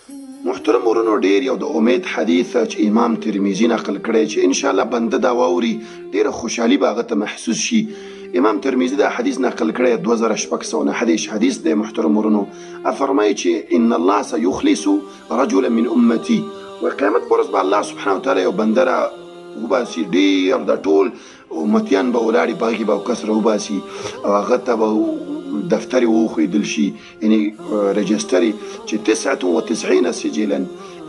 محترم ورونو ډیر یو د امید حدیث چې امام ترمذي نقل کړی چې ان شاء الله بنده دا واوري ډیره خوشحالي به هغه ته محسوس شي. امام ترمذي دا حدیث نقل کړی 2600 حدیث دی. محترم ورونو فرمایي چې ان الله سيخلص رجلا من امتي، وقیامت پر ورځ به الله سبحانه وتعالی یو بنده را وباسي، ډیر د ټول امتیان به ولاړې په هغې کې به کس راوباسي او هغه ته به دفتر وښودل شي، یعنی رجستر چې 99 سجلا،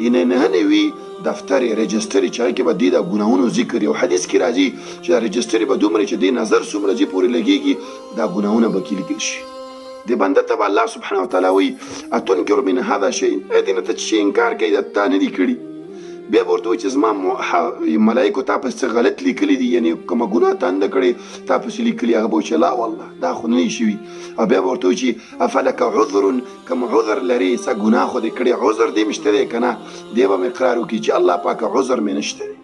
یعنی 99 دفتر رجستر چې هغه کې به دې د ګناهونو ذکر. یو حدیث کې راځي چې دا رجستر به دومره چې دې نظر څومره ځي پورې لګېږي دا ګناهونه به کې لیکل شي. د بنده ته به الله سبحانه وتعالی وایي اتنکر من هذا شیء، دې نه ته چې انکار کوي دا تا نه دي کړي. بیا به ورته وایي چې زما ملایکو تا پسې څه غلط لیکلي دي، یعنی کومه ګناه تا نه کړې تا پسې لیکلي. هغه به وایي چې لا والله دا خو نه شوي. او بیا به ورته وایي چې افلک عذر، کوم عذر لري، څه ګناه خو دې کړې، عذر دې مې شته دی که نه؟ دی به مې اقرار وکړي چې الله پاکه عذر مې نشته دی.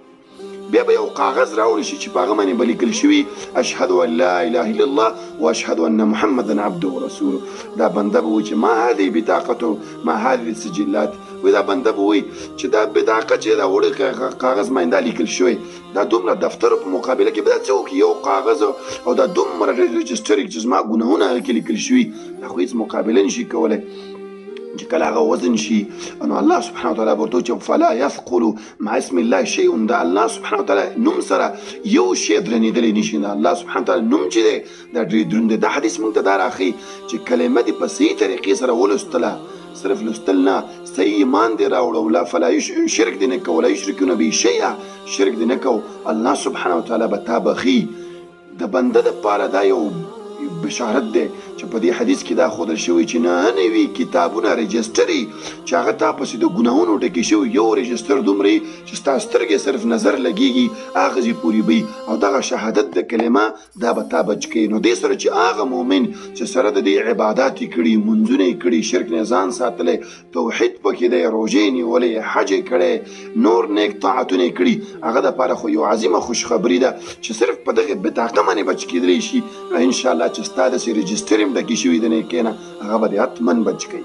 بیا به یو کاغذ راوړی شي چې په هغه باندې به لیکل شوي اشهد ان لا اله الا الله واشهد ان محمدا عبده ورسوله. دا بنده به وایي چې ما هذه بطاقته ما هذه السجلات، وایي دا بنده به وایي چې دا بطاقه چې دا وړه کاغذ باندې دا لیکل شوی، دا دومره دفترو په مقابله کې به دا څه وکړي؟ یو کاغذ او دا دومره رجسټر چې زما ګناهونه هغه کې لیکل شوي، دا خو هېڅ مقابله نشي کولی. چې کله هغه وزن شي نو الله سبحانه وتعالی به ورته وایي چې فلا یثقل مع اسم الله شیء، د الله سبحانه وتعالی نوم سره یو شی درنېدلی نشي. د الله سبحانه وتعالی نوم چې دی دا ډېر دروند دی. دا حدیث موږ ته دا راښيي چې کلمه دې په صحیح طریقې سره ولوستله، صرف لوستل نه، صحیح ایمان دې راوړه، لا فلا شرک دې نه کوه، ولا یشرکون به شیئا، شرک دې نه کوه. الله سبحانه وتعالی به تا بخي. د بنده دپاره دا یو بشارت دی چې په دې حدیث کې دا ښودل شوی چې 99 کتابونه رجسټري چې هغه تا پسې د ګناهونو ډکې شوي، یو رجسټر دومره چې ستا سترګې صرف نظر لګېږي هغه ځای پورې به وي، او دغه شهادت د کلمه دا به تا بچ کوي. نو دې سره چې هغه مؤمن چې سره د دې عبادات یې کړي، منځونه یې کړي، شرک نه ځان ساتلی، توحید پکې دی، روژې نیولې، حج یې کړی، نور نیک طاعتونه یې کړي، هغه دپاره خو یو عظیمه خوشخبري ده چې صرف په دغې بطاقه باندې بچ کېدلی شي. انشاءالله چې ستا داسې رجسټر هم ډکې شوي د نیکۍ نه هغه به دې حتما بچ کوي.